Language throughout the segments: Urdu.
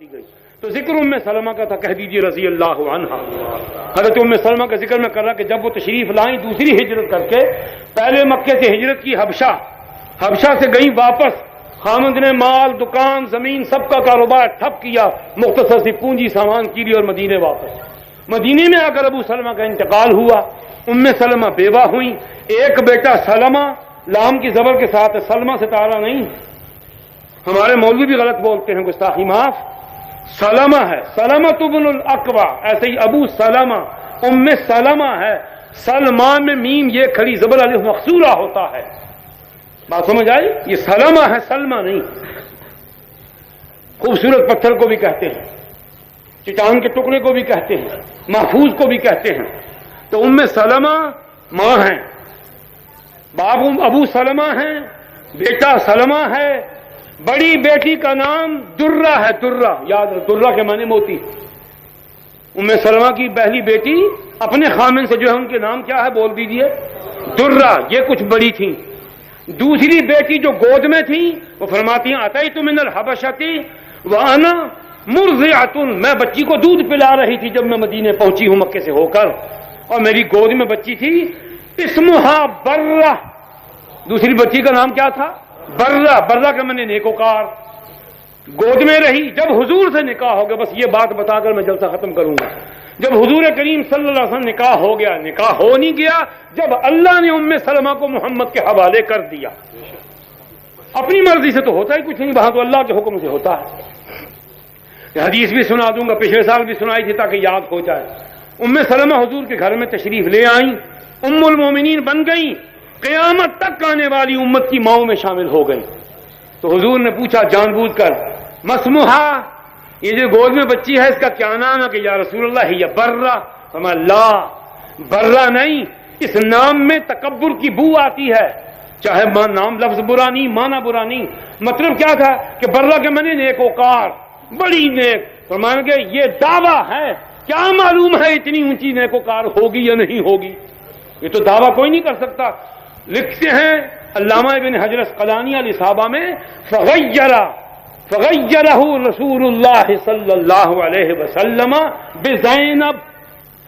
دی گئی. تو ذکر ام سلمہ کا تھا، کہہ دیجیے رضی اللہ عنہا. حضرت ام سلمہ کا ذکر میں کر رہا کہ جب وہ تشریف لائیں دوسری ہجرت کر کے، پہلے مکے سے ہجرت کی حبشہ سے گئی واپس، خامند نے مال دکان زمین سب کا کاروبار ٹھپ کیا، مختصر سی پونجی سامان کی لی اور مدینے واپس. مدینے میں آ کر ابو سلمہ کا انتقال ہوا. ام سلمہ بیوہ ہوئی. ایک بیٹا سلمہ، لام کی زبر کے ساتھ، سلمہ ستارہ نہیں، ہمارے مولوی بھی غلط بولتے ہیں، گستاخی معاف. سلمہ ہے، سلمۃ بن الاکوع، ایسے ہی ابو سلمہ، ام سلمہ ہے. سلمہ میں میم یہ کھڑی زبر الف مقصورہ ہوتا ہے. بات سمجھ آئی؟ یہ سلمہ ہے، سلمہ نہیں. خوبصورت پتھر کو بھی کہتے ہیں، چٹان کے ٹکڑے کو بھی کہتے ہیں، محفوظ کو بھی کہتے ہیں. تو ام سلمہ ماں ہیں، باپ ابو سلمہ ہیں، بیٹا سلمہ ہے. بڑی بیٹی کا نام درہ ہے، درہ یاد رکھ، درہ کے معنی موتی. ام سلمہ کی پہلی بیٹی اپنے خامن سے جو ہے ان کے نام کیا ہے بول دیجئے، درہ. یہ کچھ بڑی تھیں. دوسری بیٹی جو گود میں تھی وہ فرماتی ہیں اتیت من الحبشۃ وانا مرضعۃ، میں بچی کو دودھ پلا رہی تھی جب میں مدینے پہنچی ہوں مکے سے ہو کر، اور میری گود میں بچی تھی. اسمہا برہ، دوسری بچی کا نام کیا تھا؟ برہ. برہ کا میں نے نیکوکار. گود میں رہی. جب حضور سے نکاح ہو گیا، بس یہ بات بتا کر میں جلسہ ختم کروں گا، جب حضور کریم صلی اللہ علیہ وسلم نکاح ہو گیا، نکاح ہو نہیں گیا جب اللہ نے ام سلمہ کو محمد کے حوالے کر دیا. اپنی مرضی سے تو ہوتا ہی کچھ نہیں، وہاں تو اللہ کے حکم سے ہوتا ہے. یہ حدیث بھی سنا دوں گا، پچھلے سال بھی سنائی تھی تاکہ یاد ہو جائے. ام سلمہ حضور کے گھر میں تشریف لے آئیں، ام المومنین بن گئیں، قیامت تک آنے والی امت کی ماؤں میں شامل ہو گئیں. تو حضور نے پوچھا جان بوجھ کر، مسموحا، یہ جو گود میں بچی ہے اس کا کیا نام ہے؟ کہ یا رسول اللہ یہ برہ. فرمایا لا، برہ نہیں، اس نام میں تکبر کی بو آتی ہے، چاہے نام لفظ برا نہیں، معنی برا نہیں. مطلب کیا تھا کہ برہ کے معنی نیکوکار، بڑی نیک. فرمایا کہ یہ دعویٰ ہے، کیا معلوم ہے اتنی اونچی نیکوکار ہوگی یا نہیں ہوگی، یہ تو دعویٰ کوئی نہیں کر سکتا. لکھتے ہیں علامہ ابن حجر اسقلانی الاصابہ میں، فغیرہ رسول اللہ صلی اللہ علیہ وسلم بزینب.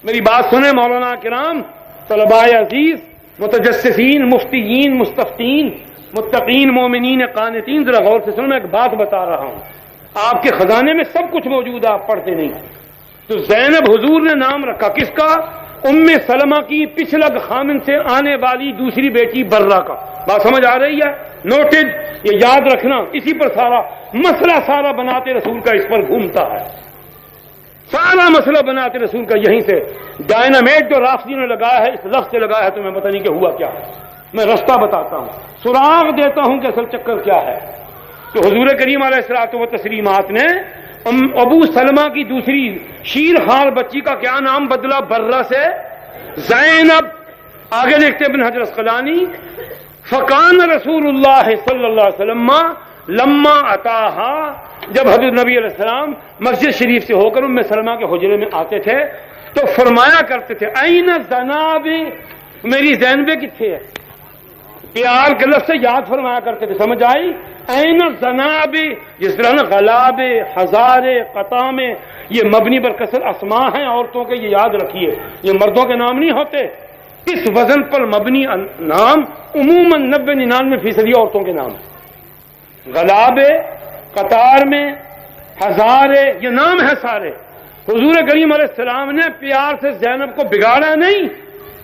میری بات سنیں مولانا کرام، طلباء عزیز، متجسسین، مفتیین، مستفتین، متقین، مومنین، قانتین، ذرا غور سے سنو، میں ایک بات بتا رہا ہوں. آپ کے خزانے میں سب کچھ موجود ہے، آپ پڑھتے نہیں. تو زینب حضور نے نام رکھا کس کا؟ ام سلمہ کی پچھلگ خامن سے آنے والی دوسری بیٹی برہ کا. بات سمجھ آ رہی ہے؟ نوٹڈ، یہ یاد رکھنا. اسی پر سارا مسئلہ، سارا بناتے رسول کا اس پر گھومتا ہے. سارا مسئلہ بناتے رسول کا یہیں سے. ڈائنامیٹ جو رافضیوں نے لگایا ہے، اس لفظ سے لگایا ہے، تمہیں پتہ نہیں کہ ہوا کیا ہے. میں رستہ بتاتا ہوں، سراغ دیتا ہوں کہ اصل چکر کیا ہے. تو حضور کریم علیہ الصلوۃ والتسلیمات نے ابو سلمہ کی دوسری شیر خار بچی کا کیا نام بدلا؟ برہ سے زینب. آگے دیکھتے ابن حجر اسقلانی، فکان رسول اللہ صلی اللہ علیہ وسلم لما اتاہا، جب حضرت نبی علیہ السلام مسجد شریف سے ہو کر ام سلمہ کے حجرے میں آتے تھے تو فرمایا کرتے تھے این زناب، میری زینبے کتنے ہے؟ پیار کے لفظ سے یاد فرمایا کرتے تھے. سمجھ آئی؟ این زناب، جس طرح نا غلاب، ہزار، قطام، یہ مبنی پر کسر اسماء ہیں عورتوں کے، یہ یاد رکھیے، یہ مردوں کے نام نہیں ہوتے. اس وزن پر مبنی نام عموماً 90-99% عورتوں کے نام ہیں. غلاب، قطار میں، ہزار، یہ نام ہے سارے. حضور کریم علیہ السلام نے پیار سے زینب کو بگاڑا نہیں.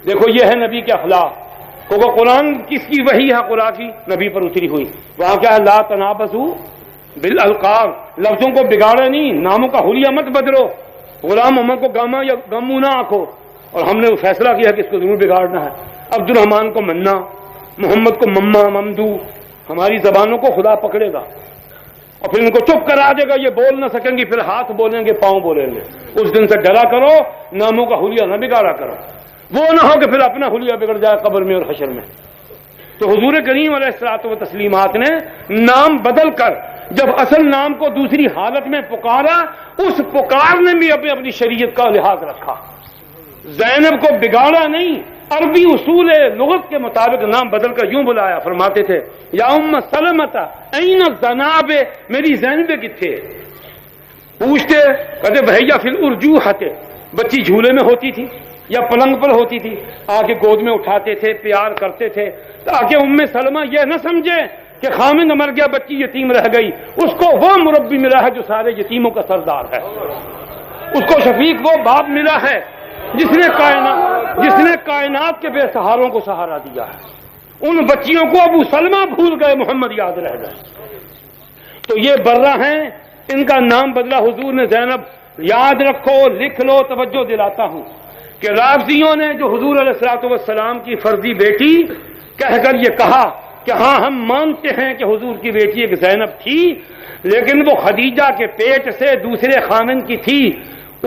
دیکھو یہ ہے نبی کے اخلاق. کیونکہ قرآن کس کی وحی ہے؟ قرآن کی، نبی پر اتری ہوئی. وہاں کیا ہے؟ لا تنابزوا بالالقاب، لفظوں کو بگاڑے نہیں، ناموں کا حلیہ مت بدلو. غلام محمد کو گاما یا گمو نہ آنکھو، اور ہم نے فیصلہ کیا کہ اس کو ضرور بگاڑنا ہے. عبد الرحمان کو منا، محمد کو مما، ممدو. ہماری زبانوں کو خدا پکڑے گا اور پھر ان کو چپ کرا دے گا. یہ بول نہ سکیں گی، پھر ہاتھ بولیں گے، پاؤں بولیں گے. اس دن سے ڈرا کرو، ناموں کا حلیہ نہ بگاڑا کرو. وہ نہ ہو کہ پھر اپنا حلیہ بگڑ جائے قبر میں اور حشر میں. تو حضور کریم علیہ الصلوۃ والتسلیمات نے نام بدل کر جب اصل نام کو دوسری حالت میں پکارا، اس پکارنے میں اپنی شریعت کا لحاظ رکھا. زینب کو بگاڑا نہیں، عربی اصول لغت کے مطابق نام بدل کر یوں بلایا. فرماتے تھے یا ام سلمۃ این الزناب، میری زینب کتھے؟ پوچھتے کہتے بھیا فی الارجوحۃ، بچی جھولے میں ہوتی تھی یا پلنگ پر ہوتی تھی، آ کے گود میں اٹھاتے تھے، پیار کرتے تھے، تاکہ ام سلمہ یہ نہ سمجھے کہ خامند مر گیا بچی یتیم رہ گئی، اس کو وہ مربی ملا ہے جو سارے یتیموں کا سردار ہے، اس کو شفیق وہ باپ ملا ہے جس نے کائنات کے بے سہاروں کو سہارا دیا ہے۔ ان بچیوں کو ابو سلمہ بھول گئے، محمد یاد رہ گئے۔ تو یہ برہ ہیں، ان کا نام بدلا حضور نے زینب۔ یاد رکھو، لکھ لو، توجہ دلاتا ہوں کہ رافضیوں نے جو حضور علیہ الصلوۃ والسلام کی فرضی بیٹی کہہ کر یہ کہا کہ ہاں ہم مانتے ہیں کہ حضور کی بیٹی ایک زینب تھی، لیکن وہ خدیجہ کے پیٹ سے دوسرے خامن کی تھی،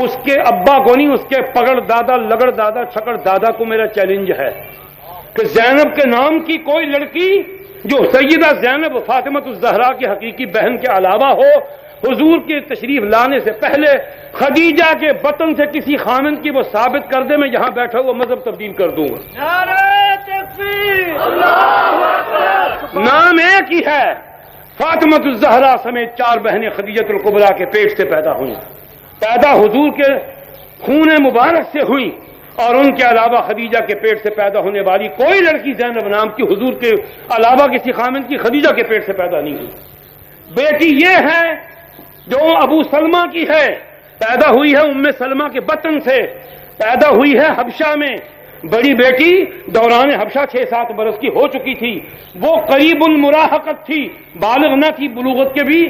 اس کے ابا کو نہیں، اس کے پگڑ دادا، لگڑ دادا، چھکڑ دادا کو میرا چیلنج ہے کہ زینب کے نام کی کوئی لڑکی جو سیدہ زینب فاطمۃ الزہرا کی حقیقی بہن کے علاوہ ہو، حضور کے تشریف لانے سے پہلے خدیجہ کے بطن سے کسی خامن کی وہ ثابت کر دے، میں یہاں بیٹھا ہوا مذہب تبدیل کر دوں گا۔ نعرہ تکبیر، اللہ اکبر۔ نام ایک ہی ہے، فاطمۃ الزہرا سمیت 4 بہنیں خدیجۃ الکبریٰ کے پیٹ سے پیدا ہوئیں، پیدا حضور کے خون مبارک سے ہوئی، اور ان کے علاوہ خدیجہ کے پیٹ سے پیدا ہونے والی کوئی لڑکی زینب نام کی حضور کے علاوہ کسی خامن کی خدیجہ کے پیٹ سے پیدا نہیں ہوئی۔ بیٹی یہ ہے جو ابو سلمہ کی ہے، پیدا ہوئی ہے ام سلمہ کے بطن سے، پیدا ہوئی ہے حبشہ میں۔ بڑی بیٹی دوران حبشہ 6-7 برس کی ہو چکی تھی، وہ قریب المراہقت تھی، بالغ نہ تھی، بلوغت کے بھی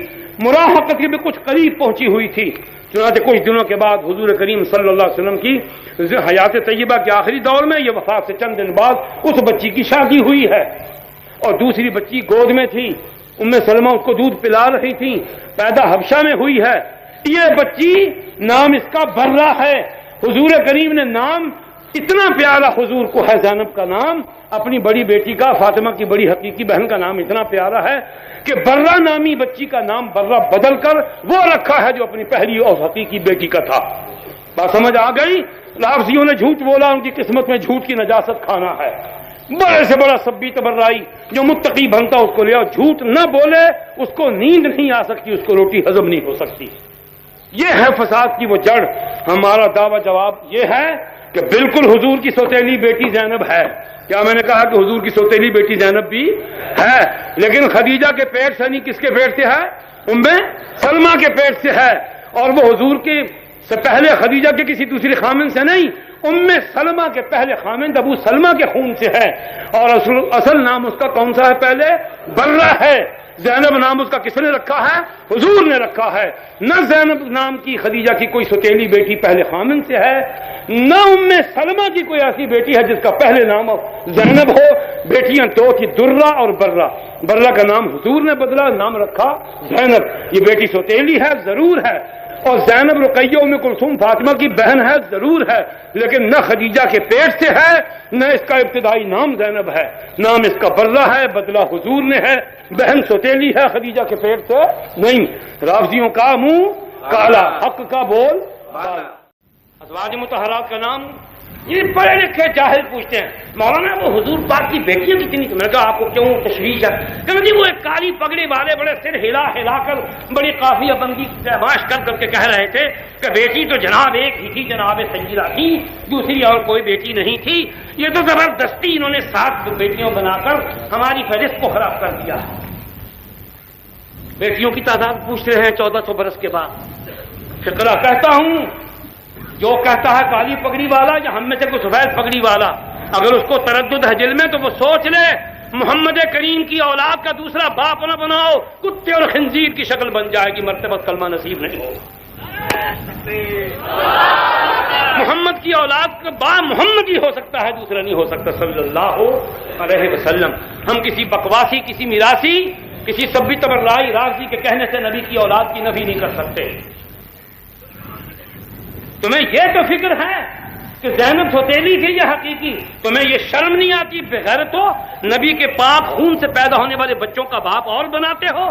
مراہقت کے بھی کچھ قریب پہنچی ہوئی تھی۔ چنانچہ کچھ دنوں کے بعد حضور کریم صلی اللہ علیہ وسلم کی حیات طیبہ کے آخری دور میں، یہ وفات سے چند دن بعد اس بچی کی شادی ہوئی ہے، اور دوسری بچی گود میں تھی، ام سلمہ اس کو دودھ پلا رہی تھی، پیدا حبشہ میں ہوئی ہے۔ یہ بچی نام اس کا برہ ہے۔ حضور کریم نے نام اتنا پیارا حضور کو ہے، زینب کا نام اپنی بڑی بیٹی کا، فاطمہ کی بڑی حقیقی بہن کا نام اتنا پیارا ہے کہ برہ نامی بچی کا نام برہ بدل کر وہ رکھا ہے جو اپنی پہلی اور حقیقی بیٹی کا تھا۔ بات سمجھ آ گئی؟ لافظیوں نے جھوٹ بولا، ان کی قسمت میں جھوٹ کی نجاست کھانا ہے۔ بڑے سے بڑا سبی تبرائی جو متقی بنتا اس کو لیا، جھوٹ نہ بولے اس کو نیند نہیں آ سکتی، اس کو روٹی ہضم نہیں ہو سکتی۔ یہ ہے فساد کی وہ جڑ۔ ہمارا دعویٰ جواب یہ ہے کہ بالکل حضور کی سوتیلی بیٹی زینب ہے۔ کیا میں نے کہا کہ حضور کی سوتیلی بیٹی زینب بھی ہے، لیکن خدیجہ کے پیٹ سے نہیں، کس کے پیٹ سے ہے؟ ام سلمہ کے پیٹ سے ہے، اور وہ حضور کے سے پہلے خدیجہ کے کسی دوسری خامن سے نہیں، ام سلمہ کے پہلے خامند ابو سلمہ کے خون سے ہے، اور اصل نام اس کا کون سا ہے؟ پہلے برہ ہے۔ زینب نام اس کا کس نے رکھا ہے؟ حضور نے رکھا ہے۔ نہ زینب نام کی خدیجہ کی کوئی سوتیلی بیٹی پہلے خامن سے ہے، نہ ام سلمہ کی کوئی ایسی بیٹی ہے جس کا پہلے نام زینب ہو۔ بیٹیاں 2 تھی، درہ اور برہ۔ برہ کا نام حضور نے بدلا، نام رکھا زینب۔ یہ بیٹی سوتیلی ہے ضرور ہے، اور زینب رقیہ ام کلثوم فاطمہ کی بہن ہے ضرور ہے، لیکن نہ خدیجہ کے پیٹ سے ہے، نہ اس کا ابتدائی نام زینب ہے، نام اس کا برہ ہے، بدلہ حضور نے ہے۔ بہن سوتیلی ہے، خدیجہ کے پیٹ سے نہیں۔ رافضیوں کا منہ کالا، حق کا بول بالا۔ ازواج مطہرات کا نام یہ پڑھے لکھے جاہل پوچھتے ہیں، مولانا وہ حضور پاک کی بیٹیاں کتنی؟ میں نے کہا آپ کو کیوں تشویش ہے؟ کہ جی وہ ایک کالی پگڑی والے بڑے سر ہلا ہلا کر بڑی قافیہ بندی تماش کر کے کہہ رہے تھے کہ بیٹی تو جناب ایک ہی تھی، جناب سیدہ تھی، دوسری اور کوئی بیٹی نہیں تھی۔ یہ تو زبردستی انہوں نے 7 بیٹیوں بنا کر ہماری فہرست کو خراب کر دیا۔ بیٹیوں کی تعداد پوچھ رہے ہیں 1400 برس کے بعد۔ فقرہ کہتا ہوں، جو کہتا ہے کالی پگڑی والا یا ہم میں سے کوئی سفید پگڑی والا، اگر اس کو تردد ہے دل میں تو وہ سوچ لے محمد کریم کی اولاد کا دوسرا باپ نہ بناؤ، کتے اور خنزیر کی شکل بن جائے گی، مرتبہ کلمہ نصیب نہیں ہوگا۔ محمد کی اولاد کا باپ محمد ہی ہو سکتا ہے، دوسرا نہیں ہو سکتا صلی اللہ علیہ وسلم۔ ہم کسی بکواسی، کسی میراثی، کسی سبی تبرائی رافضی کے کہنے سے نبی کی اولاد کی نفی نہیں کر سکتے۔ تمہیں یہ تو فکر ہے کہ زینب سوتیلی تھی یا حقیقی؟ تمہیں یہ شرم نہیں آتی؟ بغیرت ہو، نبی کے پاک خون سے پیدا ہونے والے بچوں کا باپ اور بناتے ہو؟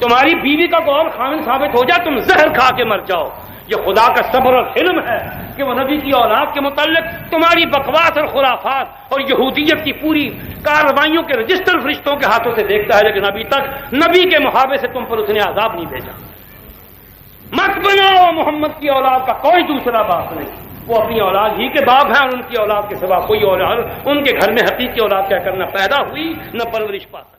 تمہاری بیوی کا کوئی اور خامن ثابت ہو جائے، تم زہر کھا کے مر جاؤ۔ یہ خدا کا صبر اور حلم ہے کہ وہ نبی کی اولاد کے متعلق تمہاری بکواس اور خرافات اور یہودیت کی پوری کارروائیوں کے رجسٹر فرشتوں کے ہاتھوں سے دیکھتا ہے، لیکن ابھی تک نبی کے محابے سے تم پر اس نے عذاب نہیں بھیجا۔ مت بنو محمد کی اولاد کا کوئی دوسرا باپ نہیں، وہ اپنی اولاد ہی کے باپ ہیں، اور ان کی اولاد کے سوا کوئی اولاد ان کے گھر میں حقیقی اولاد کیا کرنا پیدا ہوئی نہ پرورش پا سکتی۔